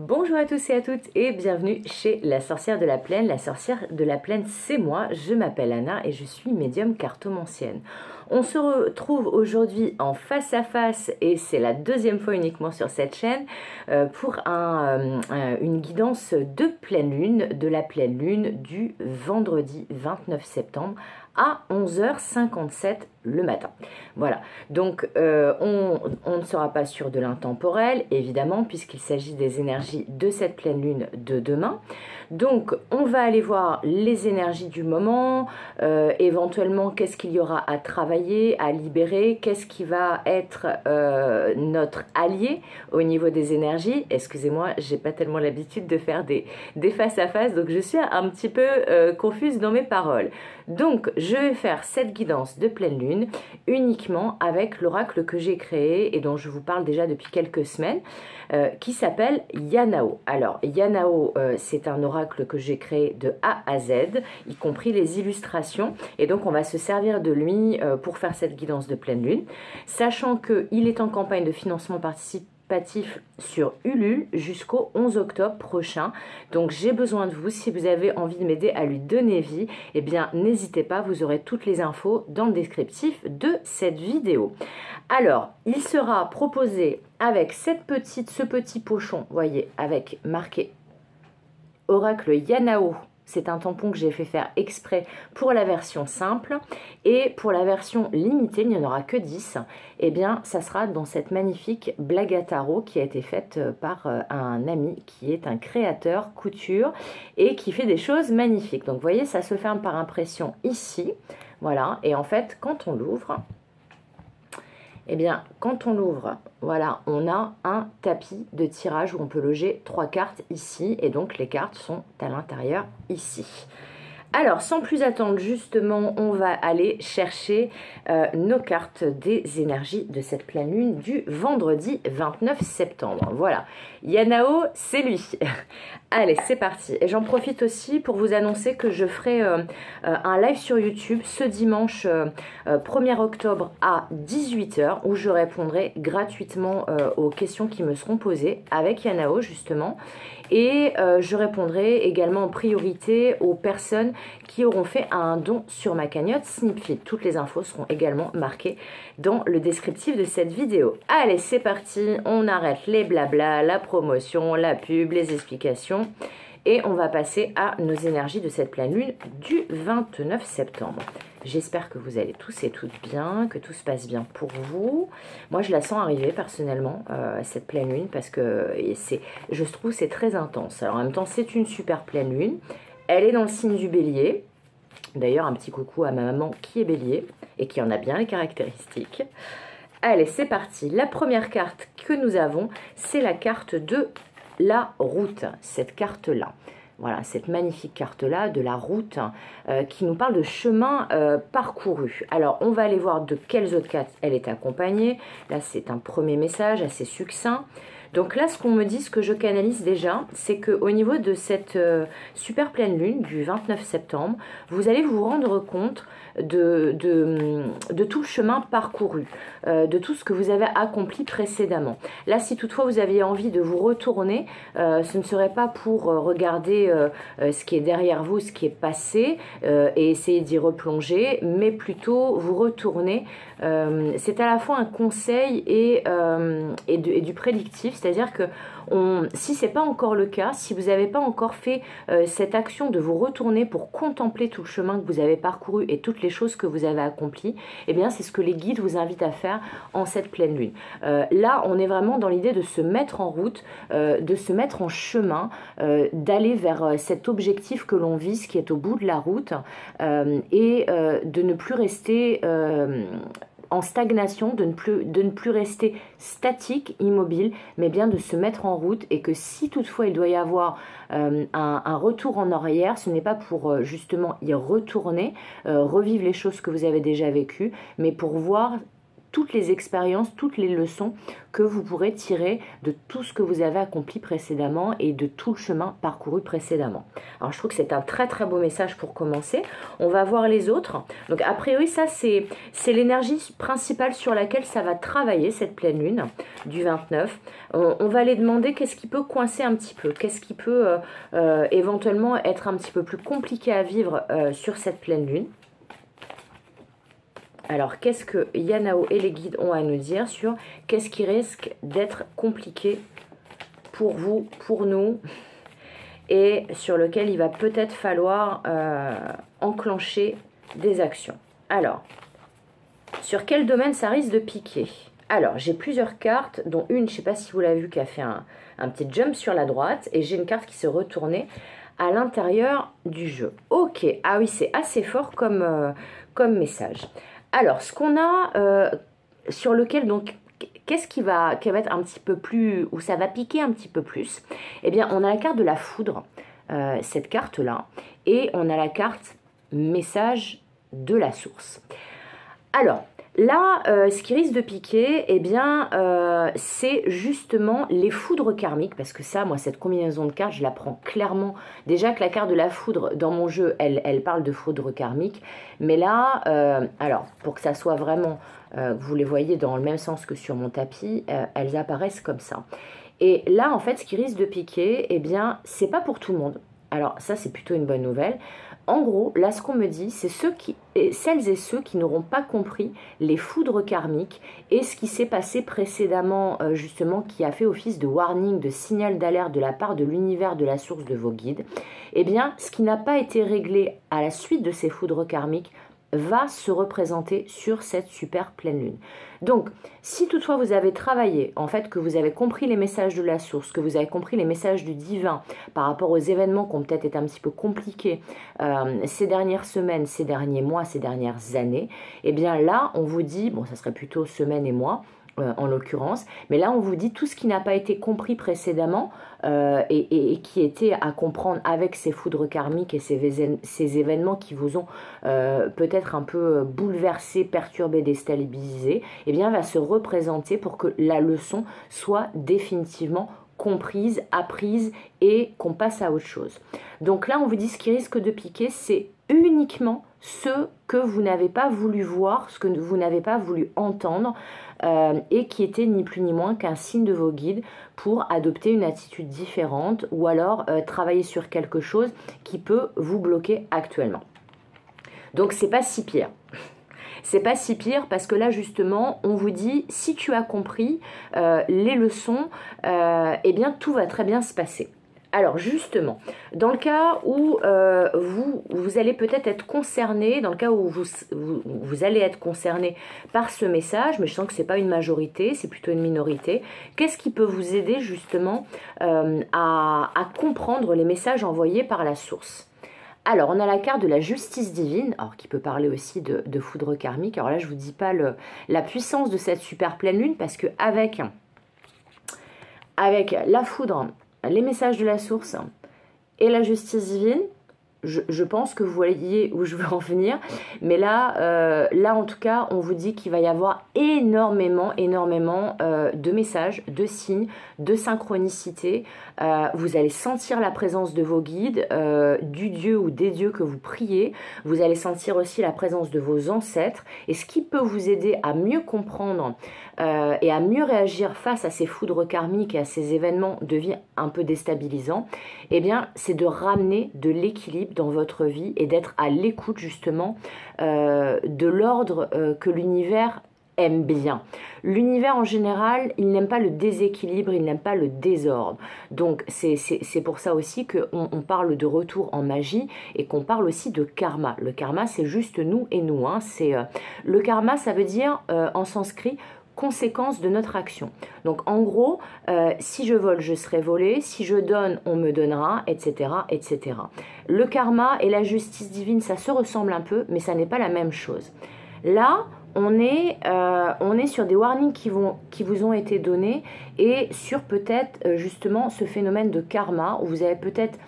Bonjour à tous et à toutes et bienvenue chez La Sorcière de la Plaine. La Sorcière de la Plaine, c'est moi, je m'appelle Anna et je suis médium cartomancienne. On se retrouve aujourd'hui en face à face et c'est la deuxième fois uniquement sur cette chaîne pour une guidance de pleine lune, de la pleine lune du vendredi 29 septembre à 11h57 le matin. Voilà, donc on ne sera pas sur de l'intemporel, évidemment, puisqu'il s'agit des énergies de cette pleine lune de demain. Donc, on va aller voir les énergies du moment, éventuellement, qu'est-ce qu'il y aura à travailler, à libérer, qu'est-ce qui va être notre allié au niveau des énergies. Excusez-moi, j'ai pas tellement l'habitude de faire des face-à-face, donc je suis un petit peu confuse dans mes paroles. Donc, je vais faire cette guidance de pleine lune uniquement avec l'oracle que j'ai créé et dont je vous parle déjà depuis quelques semaines, qui s'appelle Yanao. Alors, Yanao, c'est un oracle que j'ai créé de A à Z, y compris les illustrations, et donc on va se servir de lui pour faire cette guidance de pleine lune, sachant qu'il est en campagne de financement participatif sur Ulule jusqu'au 11 octobre prochain. Donc j'ai besoin de vous, si vous avez envie de m'aider à lui donner vie, eh bien n'hésitez pas, vous aurez toutes les infos dans le descriptif de cette vidéo. Alors, il sera proposé avec ce petit pochon, voyez, avec marqué Oracle Yanao. C'est un tampon que j'ai fait faire exprès pour la version simple. Et pour la version limitée, il n'y en aura que 10. Eh bien, ça sera dans cette magnifique blague à tarot qui a été faite par un ami qui est un créateur couture et qui fait des choses magnifiques. Donc, vous voyez, ça se ferme par impression ici. Voilà. Et en fait, quand on l'ouvre... Eh bien, quand on l'ouvre, voilà, on a un tapis de tirage où on peut loger 3 cartes ici. Et donc, les cartes sont à l'intérieur ici. Alors, sans plus attendre, justement, on va aller chercher nos cartes des énergies de cette pleine lune du vendredi 29 septembre. Voilà, Yanao, c'est lui. Allez, c'est parti. Et j'en profite aussi pour vous annoncer que je ferai un live sur YouTube ce dimanche 1er octobre à 18 h où je répondrai gratuitement aux questions qui me seront posées avec Yanao, justement. Et je répondrai également en priorité aux personnes qui auront fait un don sur ma cagnotte Snipfeed. Toutes les infos seront également marquées dans le descriptif de cette vidéo. Allez, c'est parti, on arrête les blabla, la promotion, la pub, les explications. Et on va passer à nos énergies de cette pleine lune du 29 septembre. J'espère que vous allez tous et toutes bien, que tout se passe bien pour vous. Moi, je la sens arriver personnellement, cette pleine lune, parce que je trouve c'est très intense. Alors en même temps, c'est une super pleine lune. Elle est dans le signe du bélier. D'ailleurs, un petit coucou à ma maman qui est bélier et qui en a bien les caractéristiques. Allez, c'est parti. La première carte que nous avons, c'est la carte de la route, cette carte-là. Voilà, cette magnifique carte-là de la route qui nous parle de chemin parcouru. Alors, on va aller voir de quelles autres cartes elle est accompagnée. Là, c'est un premier message assez succinct. Donc là, ce qu'on me dit, ce que je canalise déjà, c'est qu'au niveau de cette super pleine lune du 29 septembre, vous allez vous rendre compte de tout le chemin parcouru, de tout ce que vous avez accompli précédemment. Là, si toutefois vous aviez envie de vous retourner, ce ne serait pas pour regarder ce qui est derrière vous, ce qui est passé, et essayer d'y replonger, mais plutôt vous retourner. C'est à la fois un conseil et du prédictif, c'est-à-dire que si ce n'est pas encore le cas, si vous n'avez pas encore fait cette action de vous retourner pour contempler tout le chemin que vous avez parcouru et toutes les choses que vous avez accomplies, eh bien c'est ce que les guides vous invitent à faire en cette pleine lune. Là, on est vraiment dans l'idée de se mettre en route, de se mettre en chemin, d'aller vers cet objectif que l'on vise, qui est au bout de la route, et de ne plus rester... en stagnation, de ne plus rester statique, immobile, mais bien de se mettre en route, et que si toutefois il doit y avoir un retour en arrière, ce n'est pas pour justement y retourner, revivre les choses que vous avez déjà vécues, mais pour voir toutes les expériences, toutes les leçons que vous pourrez tirer de tout ce que vous avez accompli précédemment et de tout le chemin parcouru précédemment. Alors je trouve que c'est un très très beau message pour commencer. On va voir les autres. Donc a priori ça c'est l'énergie principale sur laquelle ça va travailler cette pleine lune du 29. On va aller demander qu'est-ce qui peut coincer un petit peu, qu'est-ce qui peut éventuellement être un petit peu plus compliqué à vivre sur cette pleine lune. Alors, qu'est-ce que Yanao et les guides ont à nous dire sur qu'est-ce qui risque d'être compliqué pour vous, pour nous, et sur lequel il va peut-être falloir enclencher des actions. Alors, sur quel domaine ça risque de piquer? Alors, j'ai plusieurs cartes, dont une, je ne sais pas si vous l'avez vu, qui a fait un petit jump sur la droite, et j'ai une carte qui se retournait à l'intérieur du jeu. Ok, ah oui, c'est assez fort comme message. Alors, ce qu'on a sur lequel, donc, qu'est-ce qui va être un petit peu plus, où ça va piquer un petit peu plus? Eh bien, on a la carte de la foudre, cette carte-là, et on a la carte message de la source. Alors, là, ce qui risque de piquer, eh bien, c'est justement les foudres karmiques, parce que ça, moi, cette combinaison de cartes, je la prends clairement. Déjà que la carte de la foudre, dans mon jeu, elle parle de foudre karmique, mais là, alors, pour que ça soit vraiment, vous les voyez dans le même sens que sur mon tapis, elles apparaissent comme ça. Et là, en fait, ce qui risque de piquer, eh bien, c'est pas pour tout le monde. Alors, ça, c'est plutôt une bonne nouvelle. En gros, là, ce qu'on me dit, c'est celles et ceux qui n'auront pas compris les foudres karmiques et ce qui s'est passé précédemment, justement, qui a fait office de warning, de signal d'alerte de la part de l'univers de la source de vos guides. Eh bien, ce qui n'a pas été réglé à la suite de ces foudres karmiques va se représenter sur cette super pleine lune. Donc, si toutefois vous avez travaillé, en fait, que vous avez compris les messages de la source, que vous avez compris les messages du divin par rapport aux événements qui ont peut-être été un petit peu compliqués ces dernières semaines, ces derniers mois, ces dernières années, eh bien là, on vous dit, bon, ça serait plutôt semaines et mois, en l'occurrence, mais là on vous dit tout ce qui n'a pas été compris précédemment et qui était à comprendre avec ces foudres karmiques et ces événements qui vous ont peut-être un peu bouleversé, perturbé, déstabilisé, eh bien va se représenter pour que la leçon soit définitivement comprise, apprise et qu'on passe à autre chose. Donc là on vous dit ce qui risque de piquer, c'est uniquement ce que vous n'avez pas voulu voir, ce que vous n'avez pas voulu entendre et qui était ni plus ni moins qu'un signe de vos guides pour adopter une attitude différente ou alors travailler sur quelque chose qui peut vous bloquer actuellement. Donc c'est pas si pire. C'est pas si pire parce que là justement on vous dit si tu as compris les leçons, eh bien tout va très bien se passer. Alors justement, dans le cas où vous allez peut-être être concerné, dans le cas où vous allez être concerné par ce message, mais je sens que ce n'est pas une majorité, c'est plutôt une minorité, qu'est-ce qui peut vous aider justement à comprendre les messages envoyés par la source? Alors, on a la carte de la justice divine, alors qui peut parler aussi de foudre karmique. Alors là, je ne vous dis pas la puissance de cette super pleine lune, parce que avec la foudre, les messages de la source et la justice divine, je pense que vous voyez où je veux en venir. Mais là en tout cas, on vous dit qu'il va y avoir énormément de messages, de signes, de synchronicité. Vous allez sentir la présence de vos guides, du dieu ou des dieux que vous priez. Vous allez sentir aussi la présence de vos ancêtres. Et ce qui peut vous aider à mieux comprendre et à mieux réagir face à ces foudres karmiques et à ces événements de vie un peu déstabilisants, eh bien, c'est de ramener de l'équilibre dans votre vie et d'être à l'écoute justement de l'ordre que l'univers aime bien. L'univers en général, il n'aime pas le déséquilibre, il n'aime pas le désordre. Donc c'est pour ça aussi qu'on parle de retour en magie et qu'on parle aussi de karma. Le karma, c'est juste nous et nous. Hein. Le karma, ça veut dire en sanskrit conséquence de notre action. Donc en gros, si je vole, je serai volé, si je donne, on me donnera, etc., etc. Le karma et la justice divine, ça se ressemble un peu, mais ça n'est pas la même chose. Là, on est sur des warnings qui vous ont été donnés et sur peut-être justement ce phénomène de karma où vous avez peut-être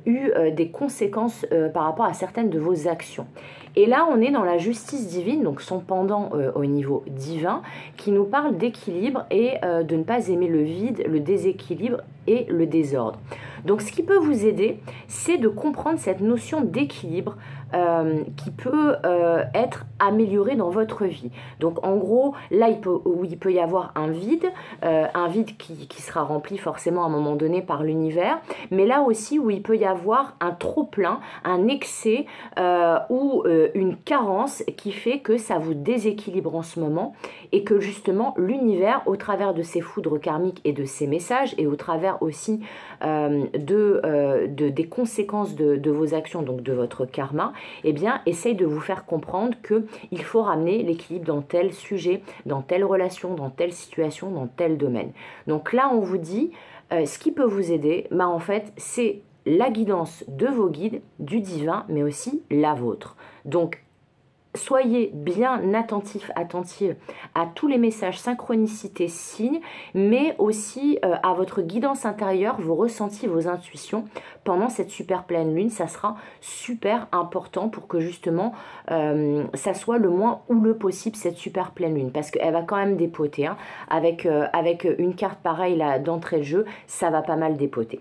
eu des conséquences par rapport à certaines de vos actions. Et là, on est dans la justice divine, donc son pendant au niveau divin, qui nous parle d'équilibre et de ne pas aimer le vide, le déséquilibre et le désordre. Donc ce qui peut vous aider, c'est de comprendre cette notion d'équilibre qui peut être améliorée dans votre vie. Donc en gros, là il peut y avoir un vide qui sera rempli forcément à un moment donné par l'univers, mais là aussi où il peut y avoir un trop-plein, un excès ou une carence qui fait que ça vous déséquilibre en ce moment et que justement l'univers, au travers de ses foudres karmiques et de ses messages et au travers aussi des conséquences de vos actions, donc de votre karma, eh bien, essaye de vous faire comprendre qu'il faut ramener l'équilibre dans tel sujet, dans telle relation, dans telle situation, dans tel domaine. Donc là, on vous dit, ce qui peut vous aider, bah, en fait, c'est la guidance de vos guides, du divin, mais aussi la vôtre. Donc, soyez bien attentifs, attentives à tous les messages, synchronicités, signes, mais aussi à votre guidance intérieure, vos ressentis, vos intuitions. Pendant cette super pleine lune, ça sera super important pour que justement ça soit le moins houleux possible cette super pleine lune, parce qu'elle va quand même dépoter, hein. Avec une carte pareille là d'entrée de jeu, ça va pas mal dépoter.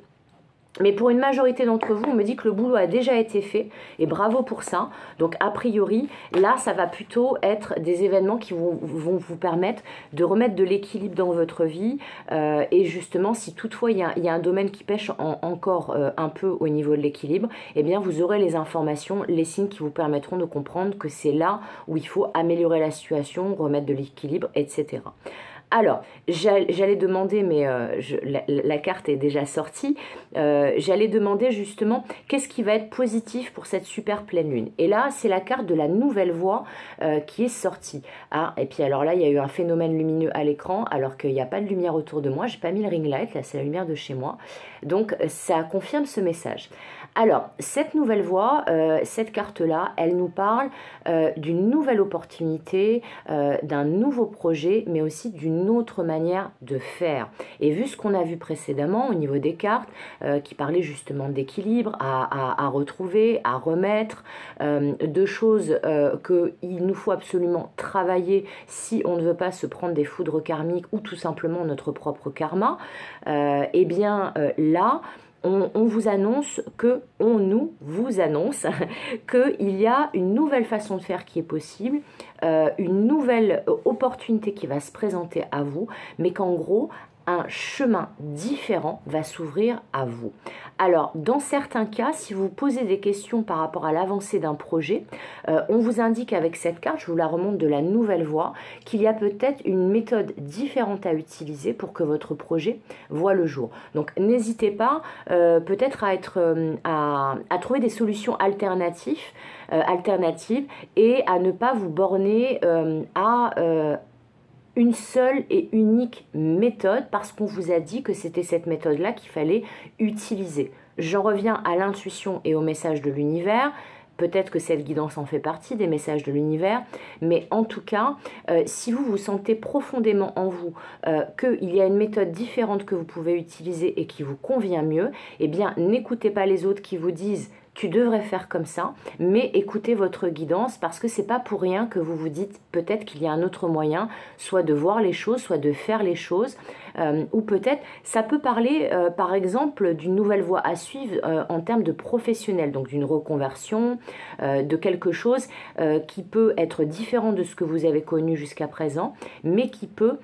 Mais pour une majorité d'entre vous, on me dit que le boulot a déjà été fait et bravo pour ça. Donc a priori, là, ça va plutôt être des événements qui vont vous permettre de remettre de l'équilibre dans votre vie. Et justement, si toutefois il y a un domaine qui pêche encore un peu au niveau de l'équilibre, eh bien vous aurez les informations, les signes qui vous permettront de comprendre que c'est là où il faut améliorer la situation, remettre de l'équilibre, etc. Alors, j'allais demander, mais la carte est déjà sortie, j'allais demander justement qu'est-ce qui va être positif pour cette super pleine lune. Et là, c'est la carte de la nouvelle voie qui est sortie. Ah, et puis alors là, il y a eu un phénomène lumineux à l'écran, alors qu'il n'y a pas de lumière autour de moi. Je n'ai pas mis le ring light, là c'est la lumière de chez moi. Donc, ça confirme ce message. Alors, cette nouvelle voie, cette carte-là, elle nous parle d'une nouvelle opportunité, d'un nouveau projet, mais aussi d'une autre manière de faire. Et vu ce qu'on a vu précédemment au niveau des cartes, qui parlaient justement d'équilibre, à retrouver, à remettre, de choses qu'il nous faut absolument travailler si on ne veut pas se prendre des foudres karmiques ou tout simplement notre propre karma, eh bien là, on vous annonce vous annonce qu'il y a une nouvelle façon de faire qui est possible, une nouvelle opportunité qui va se présenter à vous, mais qu'en gros, un chemin différent va s'ouvrir à vous. Alors, dans certains cas, si vous posez des questions par rapport à l'avancée d'un projet, on vous indique avec cette carte, je vous la remonte de la nouvelle voie, qu'il y a peut-être une méthode différente à utiliser pour que votre projet voit le jour. Donc, n'hésitez pas peut-être à trouver des solutions alternatives et à ne pas vous borner à une seule et unique méthode parce qu'on vous a dit que c'était cette méthode-là qu'il fallait utiliser. J'en reviens à l'intuition et au message de l'univers. Peut-être que cette guidance en fait partie des messages de l'univers, mais en tout cas, si vous vous sentez profondément en vous qu'il y a une méthode différente que vous pouvez utiliser et qui vous convient mieux, eh bien, n'écoutez pas les autres qui vous disent tu devrais faire comme ça, mais écoutez votre guidance parce que c'est pas pour rien que vous vous dites peut-être qu'il y a un autre moyen, soit de voir les choses, soit de faire les choses, ou peut-être ça peut parler par exemple d'une nouvelle voie à suivre en termes de professionnel, donc d'une reconversion, de quelque chose qui peut être différent de ce que vous avez connu jusqu'à présent, mais qui peut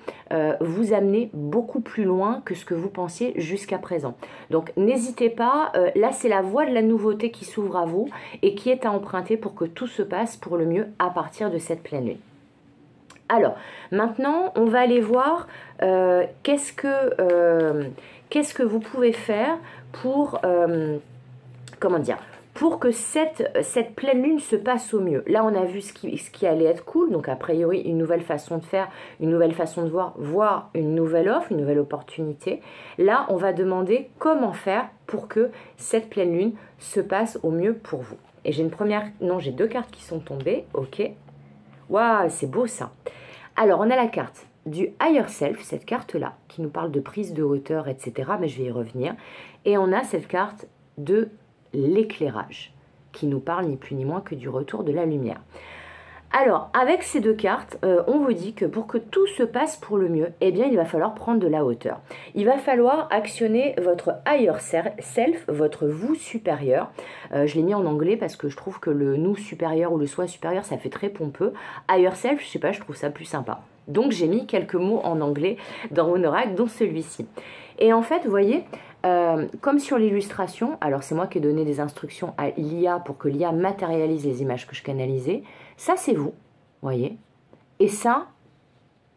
vous amener beaucoup plus loin que ce que vous pensiez jusqu'à présent. Donc n'hésitez pas, là c'est la voie de la nouveauté qui s'ouvre à vous et qui est à emprunter pour que tout se passe pour le mieux à partir de cette pleine lune. Alors, maintenant, on va aller voir qu'est-ce que vous pouvez faire pour, pour que cette pleine lune se passe au mieux. Là, on a vu ce qui allait être cool, donc a priori, une nouvelle façon de faire, une nouvelle façon de voir, voire une nouvelle offre, une nouvelle opportunité. Là, on va demander comment faire pour que cette pleine lune se passe au mieux pour vous. Et j'ai deux cartes qui sont tombées, ok. Waouh, c'est beau ça. Alors, on a la carte du Higher Self, cette carte-là, qui nous parle de prise de hauteur, etc. Mais je vais y revenir. Et on a cette carte de l'éclairage, qui nous parle ni plus ni moins que du retour de la lumière. Alors, avec ces deux cartes, on vous dit que pour que tout se passe pour le mieux, eh bien, il va falloir prendre de la hauteur. Il va falloir actionner votre higher self, votre vous supérieur. Je l'ai mis en anglais parce que je trouve que le nous supérieur ou le soi supérieur, ça fait très pompeux. Higher self, je sais pas, je trouve ça plus sympa. Donc, j'ai mis quelques mots en anglais dans mon oracle, dont celui-ci. Et en fait, vous voyez, comme sur l'illustration, alors c'est moi qui ai donné des instructions à l'IA pour que l'IA matérialise les images que je canalisais. Ça, c'est vous, voyez. Et ça,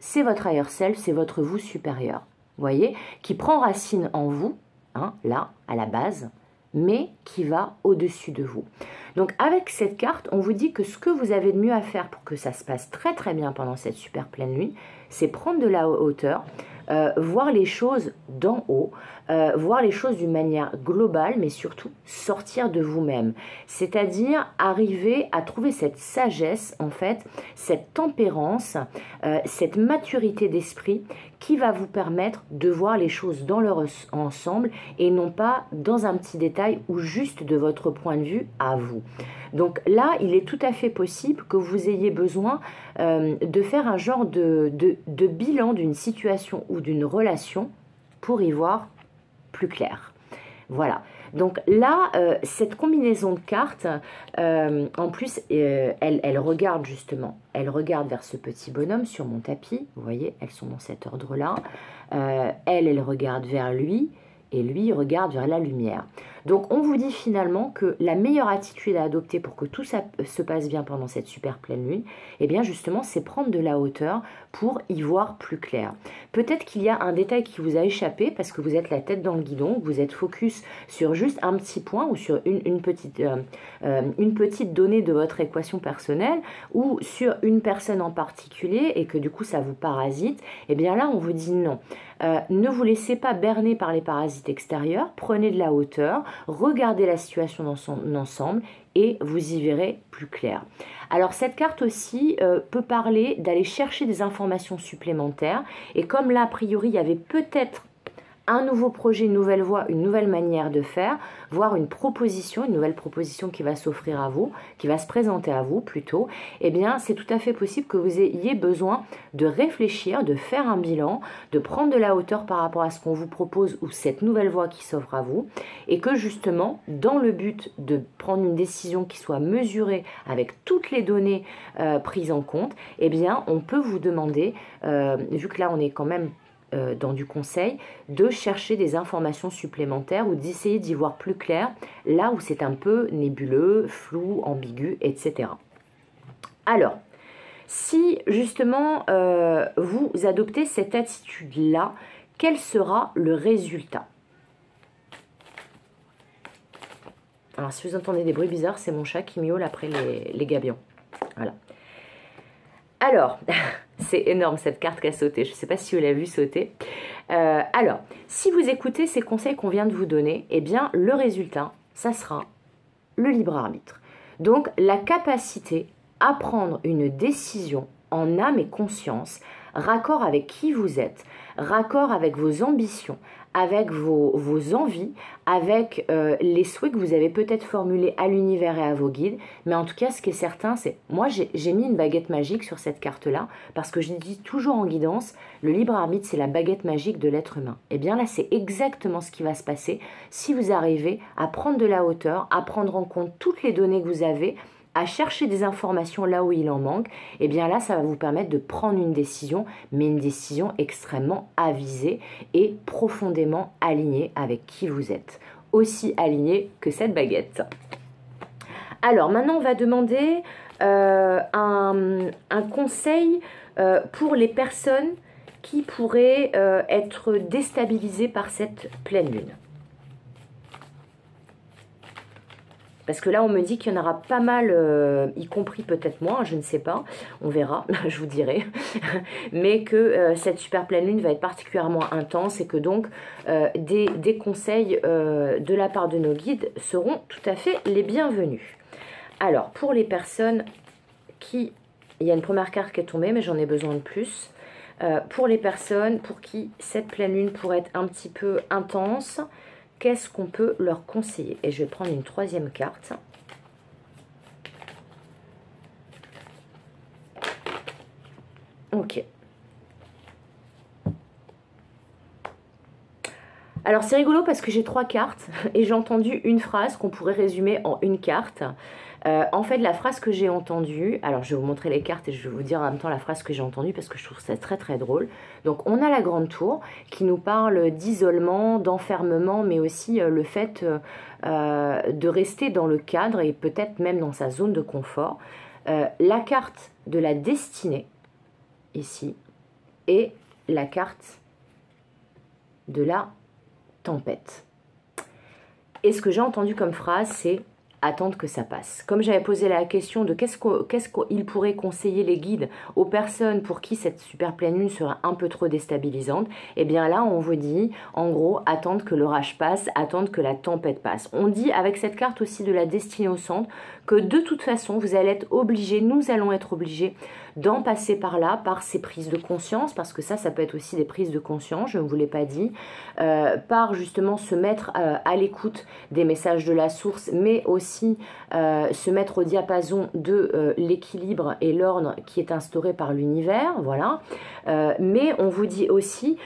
c'est votre higher self, c'est votre vous supérieur, voyez, qui prend racine en vous, hein, là, à la base, mais qui va au-dessus de vous. Donc, avec cette carte, on vous dit que ce que vous avez de mieux à faire pour que ça se passe très très bien pendant cette super pleine nuit, c'est prendre de la hauteur, voir les choses d'en haut, voir les choses d'une manière globale, mais surtout sortir de vous-même. C'est-à-dire arriver à trouver cette sagesse, en fait, cette tempérance, cette maturité d'esprit qui va vous permettre de voir les choses dans leur ensemble et non pas dans un petit détail ou juste de votre point de vue à vous. Donc là, il est tout à fait possible que vous ayez besoin de faire un genre de bilan d'une situation ou d'une relation pour y voir plus clair. Voilà. Donc là, cette combinaison de cartes, en plus, elle regarde justement, elle regarde vers ce petit bonhomme sur mon tapis. Vous voyez, elles sont dans cet ordre-là. Elle regarde vers lui. Et lui, il regarde vers la lumière. Donc, on vous dit finalement que la meilleure attitude à adopter pour que tout ça se passe bien pendant cette super pleine nuit, eh bien justement, c'est prendre de la hauteur pour y voir plus clair. Peut-être qu'il y a un détail qui vous a échappé parce que vous êtes la tête dans le guidon, vous êtes focus sur juste un petit point ou sur une petite donnée de votre équation personnelle ou sur une personne en particulier et que du coup, ça vous parasite. Eh bien là, on vous dit non. Ne vous laissez pas berner par les parasites extérieurs, prenez de la hauteur, regardez la situation dans son ensemble et vous y verrez plus clair. Alors cette carte aussi peut parler d'aller chercher des informations supplémentaires et comme là a priori il y avait peut-être un nouveau projet, une nouvelle voie, une nouvelle manière de faire, voire une nouvelle proposition qui va s'offrir à vous, qui va se présenter à vous plutôt, eh bien c'est tout à fait possible que vous ayez besoin de réfléchir, de faire un bilan, de prendre de la hauteur par rapport à ce qu'on vous propose ou cette nouvelle voie qui s'offre à vous, et que justement, dans le but de prendre une décision qui soit mesurée avec toutes les données prises en compte, eh bien on peut vous demander, vu que là on est quand même dans du conseil, de chercher des informations supplémentaires ou d'essayer d'y voir plus clair là où c'est un peu nébuleux, flou, ambigu, etc. Alors, si justement vous adoptez cette attitude-là, quel sera le résultat? Alors, si vous entendez des bruits bizarres, c'est mon chat qui miaule après les gabions. Voilà. Alors, c'est énorme cette carte qui a sauté. Je ne sais pas si vous l'avez vu sauter. Alors, si vous écoutez ces conseils qu'on vient de vous donner, eh bien, le résultat, ça sera le libre arbitre. Donc, la capacité à prendre une décision en âme et conscience, raccord avec qui vous êtes, raccord avec vos ambitions, avec vos envies, avec les souhaits que vous avez peut-être formulés à l'univers et à vos guides. Mais en tout cas, ce qui est certain, c'est... Moi, j'ai mis une baguette magique sur cette carte-là, parce que je dis toujours en guidance, le libre arbitre, c'est la baguette magique de l'être humain. Et bien là, c'est exactement ce qui va se passer si vous arrivez à prendre de la hauteur, à prendre en compte toutes les données que vous avez, à chercher des informations là où il en manque, et bien là, ça va vous permettre de prendre une décision, mais une décision extrêmement avisée et profondément alignée avec qui vous êtes. Aussi alignée que cette baguette. Alors, maintenant, on va demander un conseil pour les personnes qui pourraient être déstabilisées par cette pleine lune. Parce que là, on me dit qu'il y en aura pas mal, y compris peut-être moi, je ne sais pas, on verra, je vous dirai. Mais que cette super pleine lune va être particulièrement intense et que donc des conseils de la part de nos guides seront tout à fait les bienvenus. Alors, pour les personnes qui il y a une première carte qui est tombée, mais j'en ai besoin de plus. Pour les personnes pour qui cette pleine lune pourrait être un petit peu intense, qu'est-ce qu'on peut leur conseiller? Et je vais prendre une troisième carte. Ok. Alors c'est rigolo parce que j'ai 3 cartes et j'ai entendu une phrase qu'on pourrait résumer en une carte. En fait, la phrase que j'ai entendue, alors je vais vous montrer les cartes et je vais vous dire en même temps la phrase que j'ai entendue parce que je trouve ça très très drôle. Donc on a la grande tour qui nous parle d'isolement, d'enfermement, mais aussi le fait de rester dans le cadre et peut-être même dans sa zone de confort. La carte de la destinée, ici, et la carte de la tempête. Et ce que j'ai entendu comme phrase, c'est attendre que ça passe. Comme j'avais posé la question de qu'est-ce qu'il pourrait conseiller les guides aux personnes pour qui cette super pleine lune serait un peu trop déstabilisante, et bien là on vous dit en gros attendre que l'orage passe, attendre que la tempête passe. On dit avec cette carte aussi de la destinée au centre que de toute façon vous allez être obligés, nous allons être obligés d'en passer par là, par ces prises de conscience, parce que ça peut être aussi des prises de conscience, je ne vous l'ai pas dit, par justement se mettre à l'écoute des messages de la source, mais aussi se mettre au diapason de l'équilibre et l'ordre qui est instauré par l'univers, voilà. Mais on vous dit aussi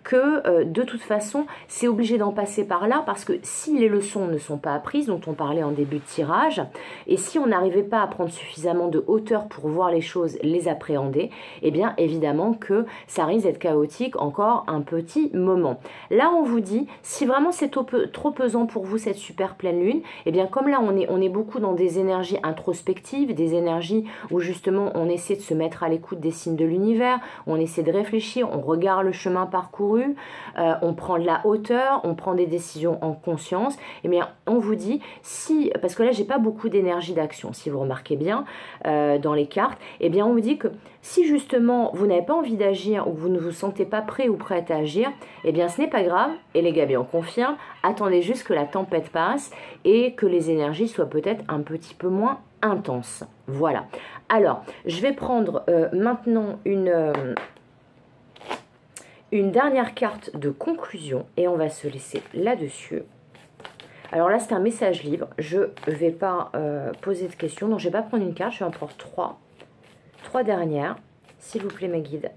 que de toute façon, c'est obligé d'en passer par là, parce que si les leçons ne sont pas apprises, dont on parlait en début de tirage, et si on n'arrivait pas à prendre suffisamment de hauteur pour voir les choses, les appréhender, eh bien évidemment que ça risque d'être chaotique encore un petit moment. Là on vous dit, si vraiment c'est trop pesant pour vous cette super pleine lune, eh bien comme là on est beaucoup dans des énergies introspectives, des énergies où justement on essaie de se mettre à l'écoute des signes de l'univers, on essaie de réfléchir, on regarde le chemin parcouru, on prend de la hauteur, on prend des décisions en conscience, eh bien on vous dit, si, parce que là j'ai pas beaucoup d'énergie d'action, si vous remarquez bien dans les cartes, eh bien on vous dit que si justement vous n'avez pas envie d'agir ou vous ne vous sentez pas prêt ou prête à agir, eh bien ce n'est pas grave, et les Gabi en confirment, attendez juste que la tempête passe et que les énergies soient peut-être un petit peu moins intenses. Voilà. Alors, je vais prendre maintenant une dernière carte de conclusion et on va se laisser là-dessus. Alors là, c'est un message libre. Je ne vais pas poser de questions, donc je ne vais pas prendre une carte, je vais en prendre 3. 3 dernières, s'il vous plaît mes guides.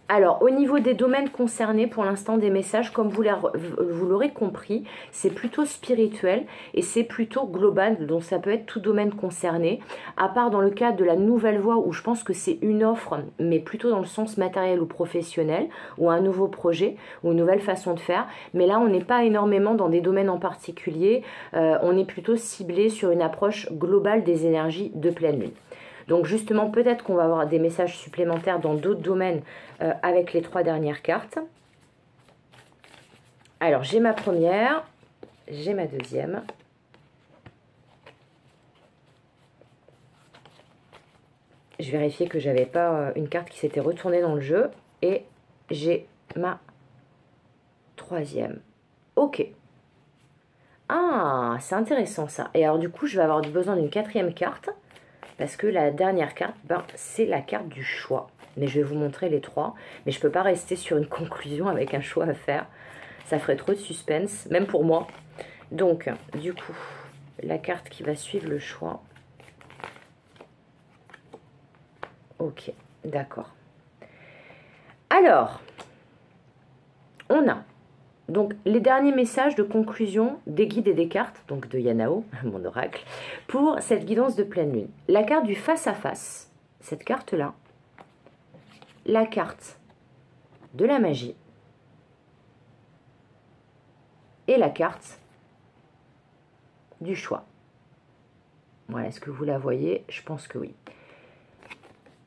Alors, au niveau des domaines concernés, pour l'instant, des messages, comme vous l'aurez compris, c'est plutôt spirituel et c'est plutôt global, donc ça peut être tout domaine concerné, à part dans le cadre de la nouvelle voie où je pense que c'est une offre, mais plutôt dans le sens matériel ou professionnel, ou un nouveau projet, ou une nouvelle façon de faire. Mais là, on n'est pas énormément dans des domaines en particulier, on est plutôt ciblé sur une approche globale des énergies de pleine lune. Donc justement, peut-être qu'on va avoir des messages supplémentaires dans d'autres domaines avec les 3 dernières cartes. Alors, j'ai ma première, j'ai ma deuxième. Je vérifiais que j'avais pas une carte qui s'était retournée dans le jeu. Et j'ai ma troisième. Ok. Ah, c'est intéressant ça. Et alors du coup, je vais avoir besoin d'une 4e carte. Parce que la dernière carte, c'est la carte du choix. Mais je vais vous montrer les 3. Mais je ne peux pas rester sur une conclusion avec un choix à faire. Ça ferait trop de suspense, même pour moi. Donc, du coup, la carte qui va suivre le choix. Ok, d'accord. Alors, on a donc les derniers messages de conclusion des guides et des cartes, donc de Yanao, mon oracle, pour cette guidance de pleine lune. La carte du face-à-face, cette carte-là, la carte de la magie et la carte du choix. Voilà, est-ce que vous la voyez? Je pense que oui.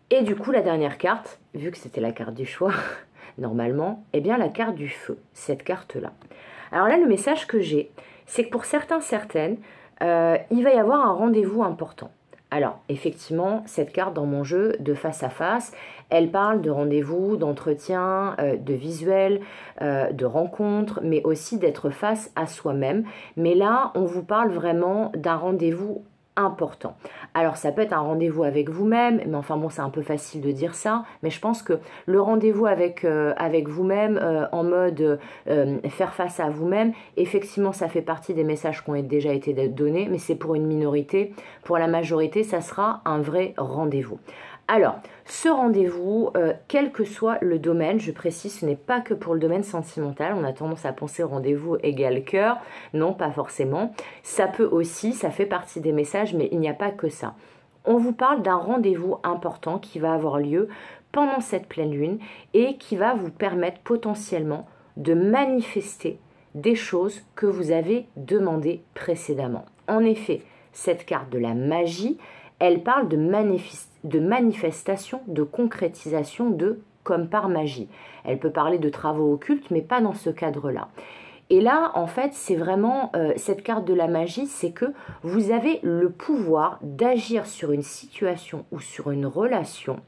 Et du coup, la dernière carte, vu que c'était la carte du choix, normalement, eh bien la carte du feu, cette carte-là. Alors là, le message que j'ai, c'est que pour certains, certaines, il va y avoir un rendez-vous important. Alors, effectivement, cette carte dans mon jeu de face à face, elle parle de rendez-vous, d'entretien, de visuel, de rencontre, mais aussi d'être face à soi-même. Mais là, on vous parle vraiment d'un rendez-vous important. Alors ça peut être un rendez-vous avec vous-même, mais enfin bon, c'est un peu facile de dire ça, mais je pense que le rendez-vous avec vous-même, en mode faire face à vous-même, effectivement ça fait partie des messages qui ont déjà été donnés, mais c'est pour une minorité. Pour la majorité, ça sera un vrai rendez-vous. Alors, ce rendez-vous, quel que soit le domaine, je précise, ce n'est pas que pour le domaine sentimental, on a tendance à penser rendez-vous égale cœur, non, pas forcément. Ça peut aussi, ça fait partie des messages, mais il n'y a pas que ça. On vous parle d'un rendez-vous important qui va avoir lieu pendant cette pleine lune et qui va vous permettre potentiellement de manifester des choses que vous avez demandées précédemment. En effet, cette carte de la magie, elle parle de manifestation, de concrétisation, de comme par magie. Elle peut parler de travaux occultes, mais pas dans ce cadre-là. Et là, en fait, c'est vraiment cette carte de la magie, c'est que vous avez le pouvoir d'agir sur une situation ou sur une relation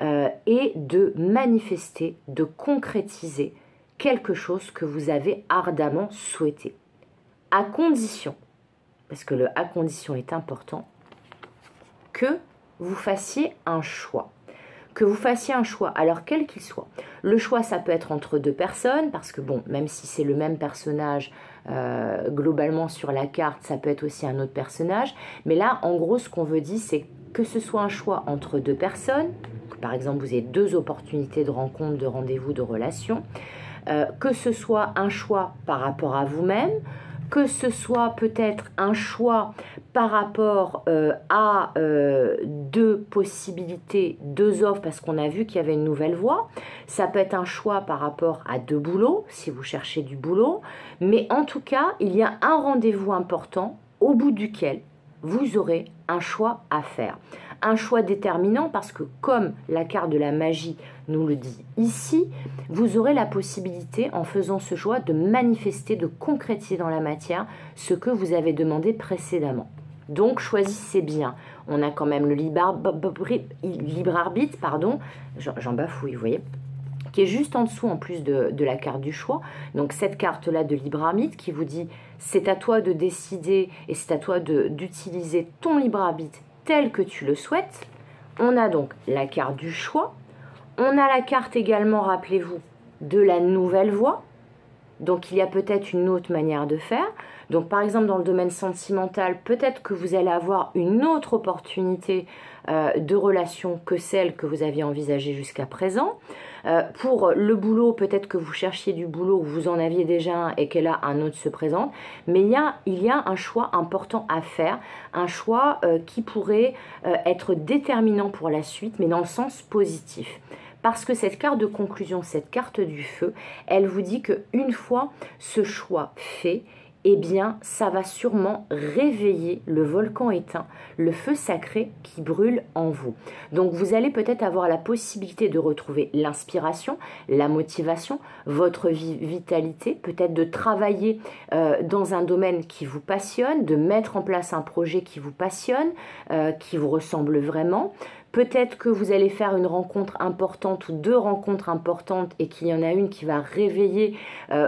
et de manifester, de concrétiser quelque chose que vous avez ardemment souhaité. À condition, parce que le à condition est important, que vous fassiez un choix. Que vous fassiez un choix, alors quel qu'il soit. Le choix, ça peut être entre deux personnes, parce que bon, même si c'est le même personnage, globalement sur la carte, ça peut être aussi un autre personnage. Mais là, en gros, ce qu'on veut dire, c'est que ce soit un choix entre deux personnes, que par exemple, vous avez deux opportunités de rencontre, de rendez-vous, de relation, que ce soit un choix par rapport à vous-même, que ce soit peut-être un choix par rapport à deux possibilités, deux offres, parce qu'on a vu qu'il y avait une nouvelle voie. Ça peut être un choix par rapport à deux boulots, si vous cherchez du boulot. Mais en tout cas, il y a un rendez-vous important au bout duquel vous aurez un choix à faire. Un choix déterminant parce que, comme la carte de la magie nous le dit ici, vous aurez la possibilité, en faisant ce choix, de manifester, de concrétiser dans la matière ce que vous avez demandé précédemment. Donc, choisissez bien. On a quand même le libre arbitre, pardon, j'en bafouille, vous voyez, qui est juste en dessous en plus de la carte du choix. Donc cette carte-là de libre arbitre qui vous dit c'est à toi de décider et c'est à toi d'utiliser ton libre arbitre tel que tu le souhaites. On a donc la carte du choix. On a la carte également, rappelez-vous, de la nouvelle voie. Donc il y a peut-être une autre manière de faire. Donc par exemple dans le domaine sentimental, peut-être que vous allez avoir une autre opportunité de relation que celle que vous aviez envisagée jusqu'à présent. Pour le boulot, peut-être que vous cherchiez du boulot ou vous en aviez déjà un et que là un autre se présente. Mais il y a un choix important à faire, un choix qui pourrait être déterminant pour la suite, mais dans le sens positif. Parce que cette carte de conclusion, cette carte du feu, elle vous dit qu'une fois ce choix fait, eh bien, ça va sûrement réveiller le volcan éteint, le feu sacré qui brûle en vous. Donc, vous allez peut-être avoir la possibilité de retrouver l'inspiration, la motivation, votre vitalité, peut-être de travailler dans un domaine qui vous passionne, de mettre en place un projet qui vous passionne, qui vous ressemble vraiment. Peut-être que vous allez faire une rencontre importante ou deux rencontres importantes et qu'il y en a une qui va réveiller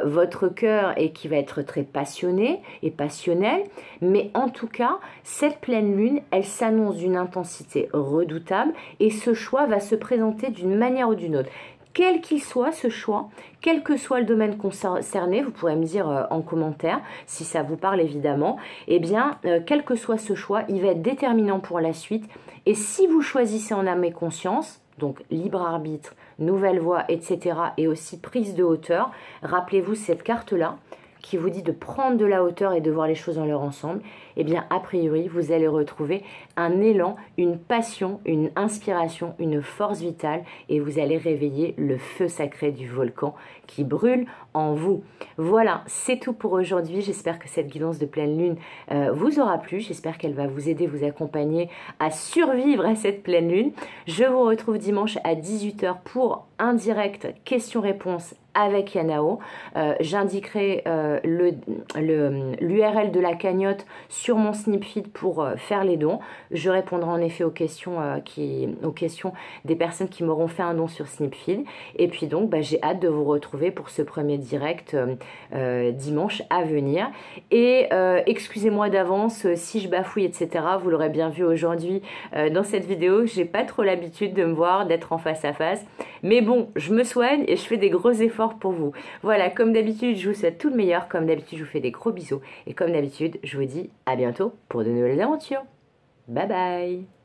votre cœur et qui va être très passionnée et passionnelle. Mais en tout cas, cette pleine lune, elle s'annonce d'une intensité redoutable et ce choix va se présenter d'une manière ou d'une autre. Quel qu'il soit ce choix, quel que soit le domaine concerné, vous pourrez me dire en commentaire si ça vous parle évidemment, eh bien, quel que soit ce choix, il va être déterminant pour la suite. Et si vous choisissez en âme et conscience, donc libre arbitre, nouvelle voie, etc., et aussi prise de hauteur, rappelez-vous cette carte-là qui vous dit de prendre de la hauteur et de voir les choses dans leur ensemble, eh bien, a priori, vous allez retrouver un élan, une passion, une inspiration, une force vitale et vous allez réveiller le feu sacré du volcan qui brûle en vous. Voilà, c'est tout pour aujourd'hui. J'espère que cette guidance de pleine lune vous aura plu. J'espère qu'elle va vous aider, vous accompagner à survivre à cette pleine lune. Je vous retrouve dimanche à 18 h pour un direct questions-réponses avec Yanao. J'indiquerai l'URL de la cagnotte sur mon Snipfeed pour faire les dons. Je répondrai en effet aux questions des personnes qui m'auront fait un don sur Snipfeed. Et puis donc, bah, j'ai hâte de vous retrouver pour ce premier direct dimanche à venir. Et excusez-moi d'avance si je bafouille, etc. Vous l'aurez bien vu aujourd'hui dans cette vidéo. J'ai pas trop l'habitude de me voir, d'être en face à face. Mais bon, je me soigne et je fais des gros efforts pour vous. Voilà, comme d'habitude, je vous souhaite tout le meilleur. Comme d'habitude, je vous fais des gros bisous. Et comme d'habitude, je vous dis à bientôt pour de nouvelles aventures. Bye bye!